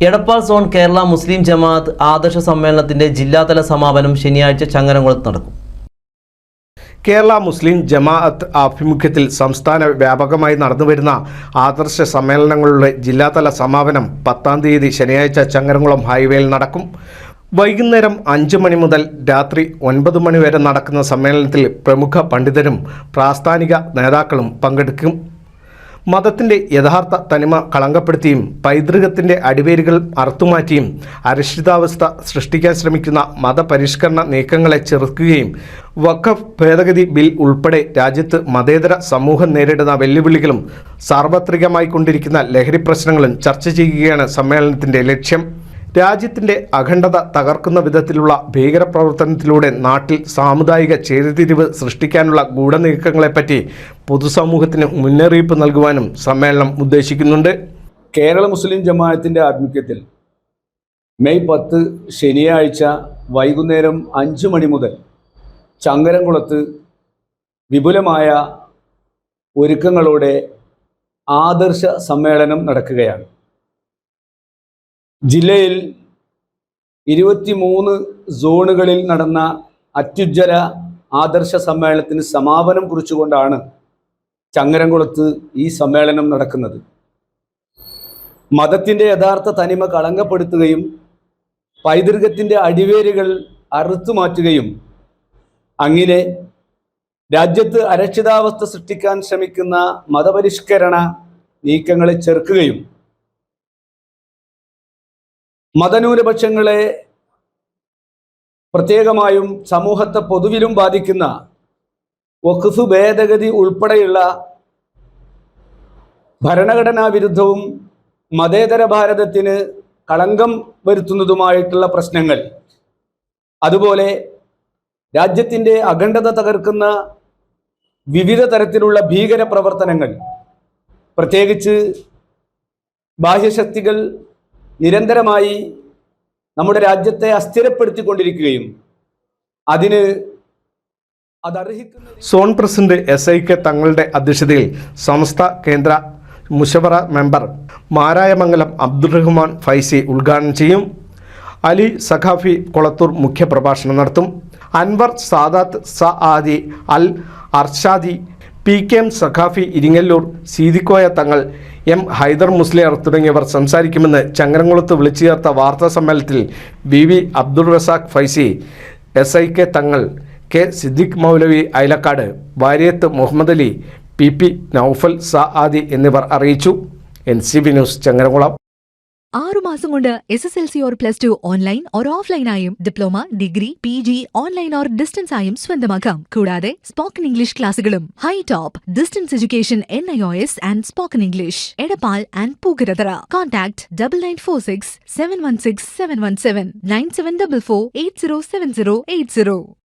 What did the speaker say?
Edappal zone Kerala മുസ്ലിം ജമാഅത്ത് ആദർശ സമ്മേളനത്തിന്റെ ജില്ലാതല സമാപനം ശനിയാഴ്ച ചങ്ങരംകുളത്ത് നടക്കും. കേരള മുസ്ലിം ജമാഅത്ത് ആഭിമുഖ്യത്തിൽ സംസ്ഥാന വ്യാപകമായി നടന്നുവരുന്ന ആദർശ സമ്മേളനങ്ങളുടെ ജില്ലാതല സമാപനം 10-ാം തീയതി ശനിയാഴ്ച ചങ്ങരംകുളം ഹൈവേയിൽ നടക്കും. വൈകുന്നേരം 5 മണി മുതൽ രാത്രി 9 മണി വരെ നടക്കുന്ന സമ്മേളനത്തിൽ പ്രമുഖ പണ്ഡിതരും പ്രാസ്ഥാനിക നേതാക്കളും പങ്കെടുക്കും. മതത്തിൻ്റെ യഥാർത്ഥ തനിമ കളങ്കപ്പെടുത്തിയും പൈതൃകത്തിൻ്റെ അടിവേരുകൾ അറുത്തുമാറ്റിയും അരക്ഷിതാവസ്ഥ സൃഷ്ടിക്കാൻ ശ്രമിക്കുന്ന മതപരിഷ്കരണ നീക്കങ്ങളെ ചെറുക്കുകയും വഖഫ് ഭേദഗതി ബിൽ ഉൾപ്പെടെ രാജ്യത്ത് മതേതര സമൂഹം നേരിടുന്ന വെല്ലുവിളികളും സാർവത്രികമായി കൊണ്ടിരിക്കുന്ന ലഹരി പ്രശ്നങ്ങളും ചർച്ച ചെയ്യുകയാണ് സമ്മേളനത്തിൻ്റെ ലക്ഷ്യം. രാജ്യത്തിൻ്റെ അഖണ്ഡത തകർക്കുന്ന വിധത്തിലുള്ള ഭീകരപ്രവർത്തനത്തിലൂടെ നാട്ടിൽ സാമുദായിക ചേരിതിരിവ് സൃഷ്ടിക്കാനുള്ള ഗൂഢനീക്കങ്ങളെപ്പറ്റി പൊതുസമൂഹത്തിന് മുന്നറിയിപ്പ് നൽകുവാനും സമ്മേളനം ഉദ്ദേശിക്കുന്നുണ്ട്. കേരള മുസ്ലിം ജമാഅത്തിൻ്റെ ആഭിമുഖ്യത്തിൽ മെയ് 10 ശനിയാഴ്ച വൈകുന്നേരം 5 മണി മുതൽ ചങ്ങരംകുളത്ത് വിപുലമായ ഒരുക്കങ്ങളോടെ ആദർശ സമ്മേളനം നടക്കുകയാണ്. ജില്ലയിൽ 23 സോണുകളിൽ നടന്ന അത്യുജ്വല ആദർശ സമ്മേളനത്തിന് സമാപനം കുറിച്ചുകൊണ്ടാണ് ചങ്ങരംകുളത്ത് ഈ സമ്മേളനം നടക്കുന്നത്. മതത്തിൻ്റെ യഥാർത്ഥ തനിമ കളങ്കപ്പെടുത്തുകയും പൈതൃകത്തിൻ്റെ അടിവേരുകൾ അറുത്തുമാറ്റുകയും അങ്ങനെ രാജ്യത്ത് അരക്ഷിതാവസ്ഥ സൃഷ്ടിക്കാൻ ശ്രമിക്കുന്ന മതപരിഷ്കരണ നീക്കങ്ങളെ ചെറുക്കുകയും മതന്യൂനപക്ഷങ്ങളെ പ്രത്യേകമായും സമൂഹത്തെ പൊതുവിലും ബാധിക്കുന്ന വഖഫ് ഭേദഗതി ഉൾപ്പെടെയുള്ള ഭരണഘടനാ വിരുദ്ധവും മതേതര ഭാരതത്തിന് കളങ്കം വരുത്തുന്നതുമായിട്ടുള്ള പ്രശ്നങ്ങൾ, അതുപോലെ രാജ്യത്തിൻ്റെ അഖണ്ഡത തകർക്കുന്ന വിവിധ തരത്തിലുള്ള ഭീകര പ്രവർത്തനങ്ങൾ, പ്രത്യേകിച്ച് ബാഹ്യശക്തികൾ നിരന്തരമായി നമ്മുടെ രാജ്യത്തെ അസ്ഥിരപ്പെടുത്തിക്കൊണ്ടിരിക്കുകയും അതർഹിക്കുന്ന സോൺ പ്രസിഡന്റ് SIK തങ്ങളുടെ അധ്യക്ഷതയിൽ സമസ്ത കേന്ദ്ര മുശവറ മെമ്പർ മാരായമംഗലം അബ്ദുറഹ്മാൻ ഫൈസി ഉദ്ഘാടനം ചെയ്യും. അലി സഖാഫി കൊളത്തൂർ മുഖ്യപ്രഭാഷണം നടത്തും. അൻവർ സാദാത്ത് സആദി അൽ അർഷാദി, PKM സഖാഫി ഇരിങ്ങല്ലൂർ, സീദിക്കോയ തങ്ങൾ, M ഹൈദർ മുസ്ലിയാർ തുടങ്ങിയവർ സംസാരിക്കുമെന്ന് ചങ്ങരംകുളത്ത് വിളിച്ചു ചേർത്ത വാർത്താ സമ്മേളനത്തിൽ VV അബ്ദുൾ റസാഖ് ഫൈസി, SIK തങ്ങൾ, K സിദ്ദിഖ് മൗലവി അയലക്കാട്, വാര്യത്ത് മുഹമ്മദ് അലി, PP നൗഫൽ സആദി എന്നിവർ അറിയിച്ചു. NCB news Changaramkulam. 6 മാസം കൊണ്ട് SSLC or +2 ഓൺലൈൻ ഓർ ഓഫ്ലൈനായും diploma, degree, PG online or distance ആയും സ്വന്തമാക്കാം. കൂടാതെ സ്പോക്കൺ ഇംഗ്ലീഷ് ക്ലാസുകളും. Hi Top distance education NIOS and spoken English. Edappal and Pookkarathara. Contact 9946 716 717 9744 807080.